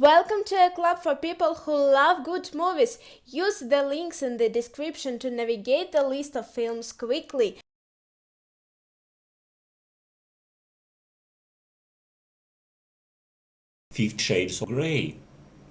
Welcome to a club for people who love good movies. Use the links in the description to navigate the list of films quickly. Fifty Shades of Grey.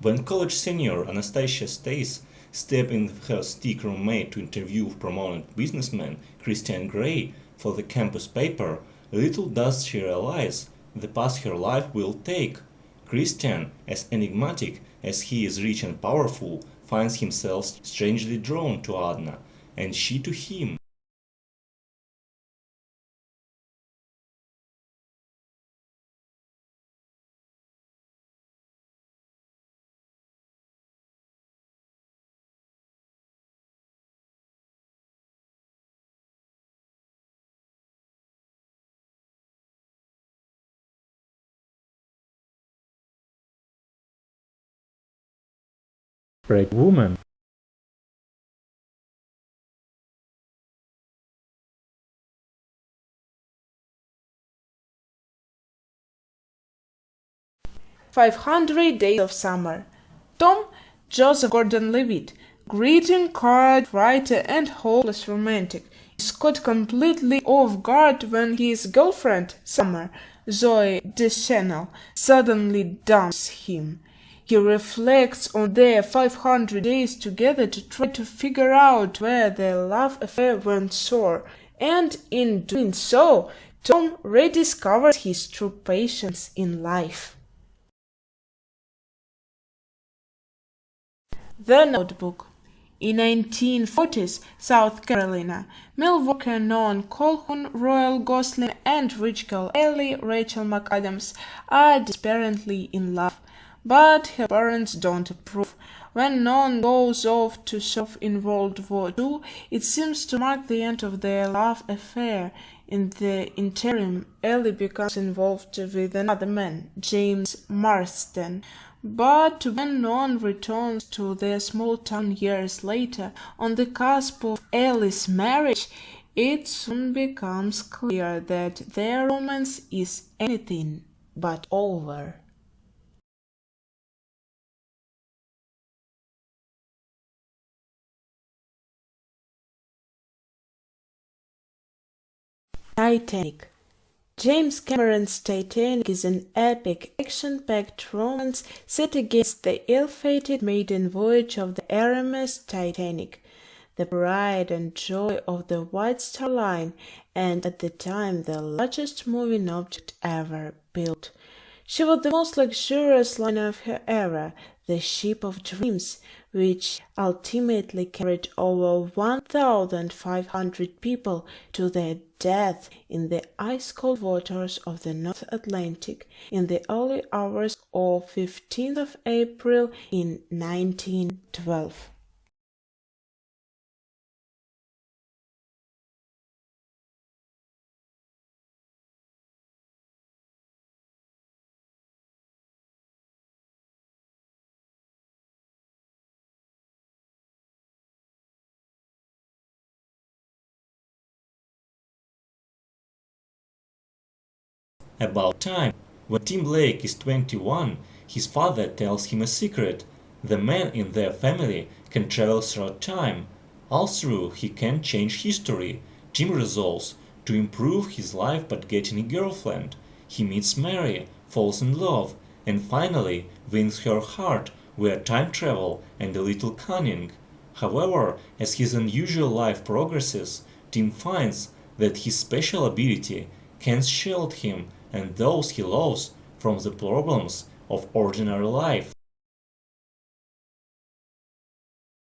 When college senior Anastasia Stace stepped in with her stick roommate to interview prominent businessman Christian Grey for the campus paper, little does she realize the path her life will take. Christian, as enigmatic as he is rich and powerful, finds himself strangely drawn to Adna, and she to him. Great woman. "500 Days of Summer". Tom Joseph Gordon-Levitt, greeting card writer and hopeless romantic, is caught completely off guard when his girlfriend, Summer, Zoe Deschanel, suddenly dumps him. He reflects on their 500 days together to try to figure out where their love affair went sour, and in doing so, Tom rediscovers his true patience in life. The Notebook. In 1940s South Carolina, mill worker Noah Calhoun, Royal Gosling, and rich girl Ellie Rachel McAdams are desperately in love, but her parents don't approve. When Noah goes off to serve in World War II, it seems to mark the end of their love affair. In the interim, Ellie becomes involved with another man, James Marsden. But when Noah returns to their small town years later, on the cusp of Ellie's marriage, it soon becomes clear that their romance is anything but over. Titanic. James Cameron's Titanic is an epic, action-packed romance set against the ill-fated maiden voyage of the RMS Titanic, the pride and joy of the White Star Line, and at the time the largest moving object ever built. She was the most luxurious liner of her era, the ship of dreams, which ultimately carried over 1,500 people to their death in the ice-cold waters of the North Atlantic in the early hours of 15th of April in 1912. About time. When Tim Blake is 21, his father tells him a secret. The man in their family can travel through time. Also, he can change history. Tim resolves to improve his life by getting a girlfriend. He meets Mary, falls in love, and finally wins her heart via time travel and a little cunning. However, as his unusual life progresses, Tim finds that his special ability can shield him and those he loves from the problems of ordinary life.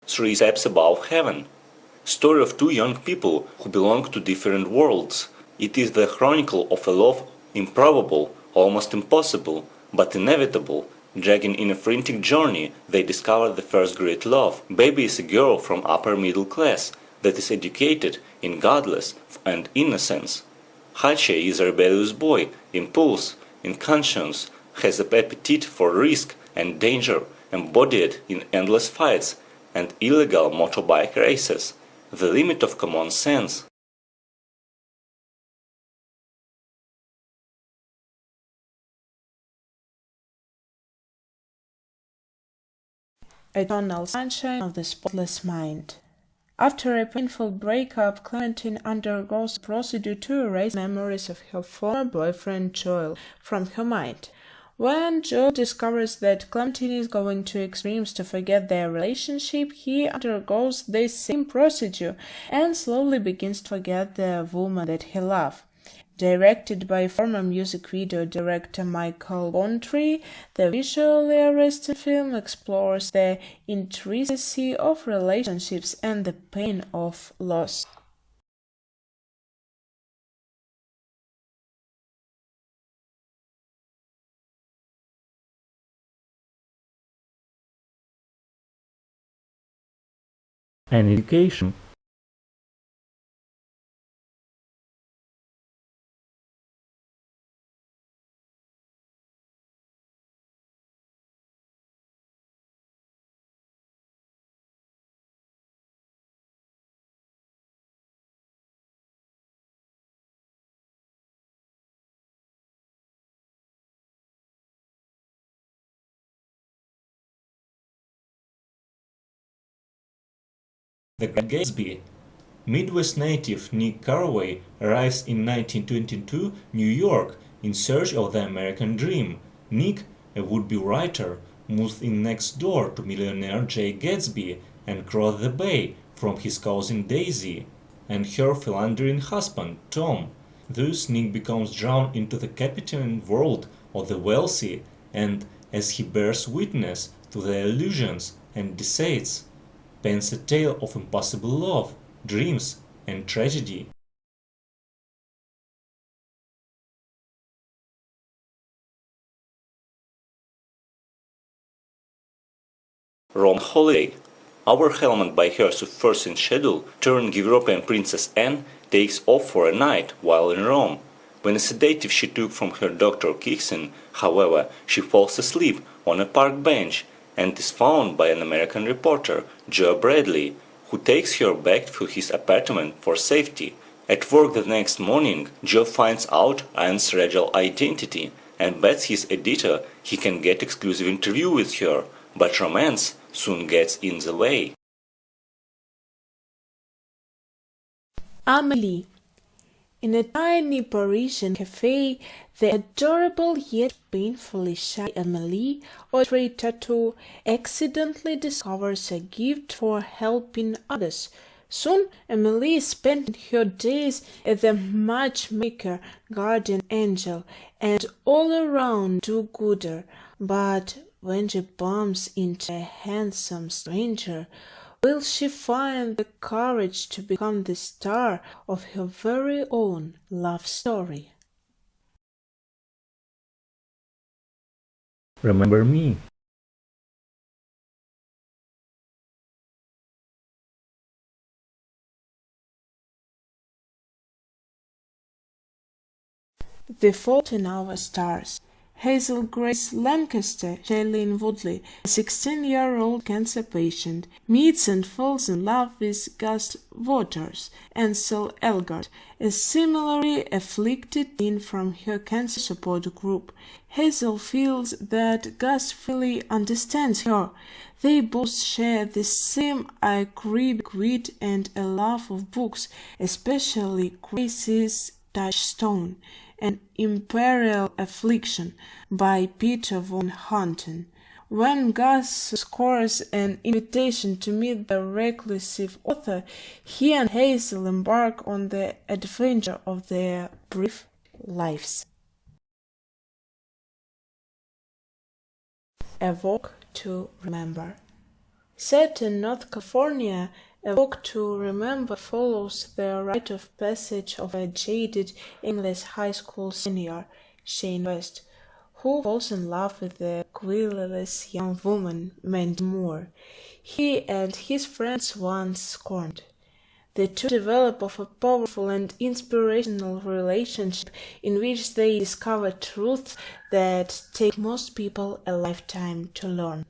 Three Steps Above Heaven. Story of two young people who belong to different worlds. It is the chronicle of a love improbable, almost impossible, but inevitable. Dragging in a frantic journey, they discover the first great love. Baby is a girl from upper middle class that is educated in godless and innocence. Hache is a rebellious boy, impulse, inconscience, has an appetite for risk and danger, embodied in endless fights and illegal motorbike races, the limit of common sense. Eternal Sunshine of the Spotless Mind. After a painful breakup, Clementine undergoes a procedure to erase memories of her former boyfriend Joel from her mind. When Joel discovers that Clementine is going to extremes to forget their relationship, he undergoes this same procedure and slowly begins to forget the woman that he loved. Directed by former music video director Michael Bontree, the visually arresting film explores the intricacy of relationships and the pain of loss. An indication. The Great Gatsby. Midwest native Nick Carraway arrives in 1922 New York in search of the American dream. Nick, a would-be writer, moves in next door to millionaire Jay Gatsby and crosses the bay from his cousin Daisy and her philandering husband Tom. Thus Nick becomes drawn into the captivating world of the wealthy, and as he bears witness to their illusions and deceits, pens a tale of impossible love, dreams, and tragedy. Rome Holiday. Our Helmet by Hearst first in schedule, turned European Princess Anne takes off for a night while in Rome. When a sedative she took from her doctor kicks in, however, she falls asleep on a park bench and is found by an American reporter, Joe Bradley, who takes her back to his apartment for safety. At work the next morning, Joe finds out Anne's real identity and bets his editor he can get exclusive interview with her, but romance soon gets in the way. Amélie. In a tiny Parisian cafe, the adorable yet painfully shy Amélie, Audrey Tattoo, accidentally discovers a gift for helping others. Soon, Amélie is spending her days as a matchmaker, guardian angel, and all-around do-gooder. But when she bumps into a handsome stranger, will she find the courage to become the star of her very own love story? Remember me. The Fault in Our Stars. Hazel Grace Lancaster, Shailene Woodley, a 16-year-old cancer patient, meets and falls in love with Gus Waters, Ansel Elgort, a similarly afflicted teen from her cancer support group. Hazel feels that Gus fully understands her. They both share the same acerbic wit and a love of books, especially Grace's Touchstone, An Imperial Affliction by Peter von Houten. When Gus scores an invitation to meet the reclusive author, he and Hazel embark on the adventure of their brief lives. A Walk to Remember. Set in North California, A Walk to Remember follows the rite of passage of a jaded English high school senior, Shane West, who falls in love with a querulous young woman, Mandy Moore, he and his friends once scorned. The two develop a powerful and inspirational relationship in which they discover truths that take most people a lifetime to learn.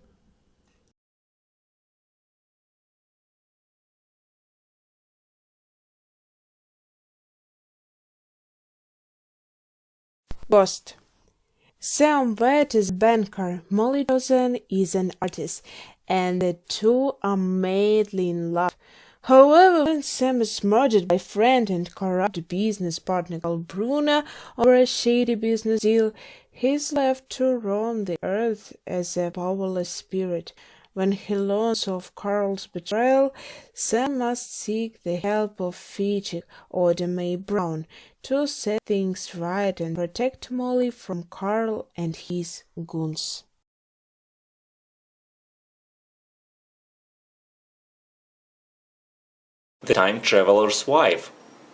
Ghost. Sam Webb is a banker, Molly Johnson is an artist, and the two are madly in love. However, when Sam is murdered by a friend and corrupt business partner called Bruna over a shady business deal, he's left to roam the earth as a powerless spirit. When he learns of Carl's betrayal, Sam must seek the help of Fidget or May Brown to set things right and protect Molly from Carl and his goons. The Time Traveler's Wife.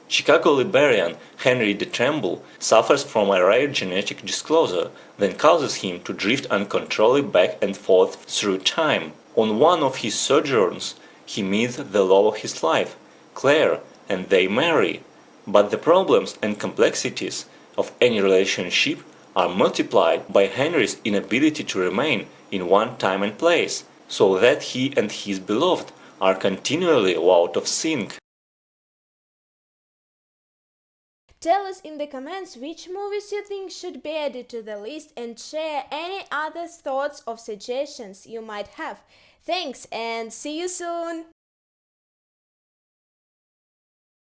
Chicago librarian Henry de Tremble suffers from a rare genetic disclosure that causes him to drift uncontrollably back and forth through time. On one of his sojourns, he meets the love of his life, Claire, and they marry. But the problems and complexities of any relationship are multiplied by Henry's inability to remain in one time and place, so that he and his beloved are continually out of sync. Tell us in the comments which movies you think should be added to the list and share any other thoughts or suggestions you might have. Thanks and see you soon!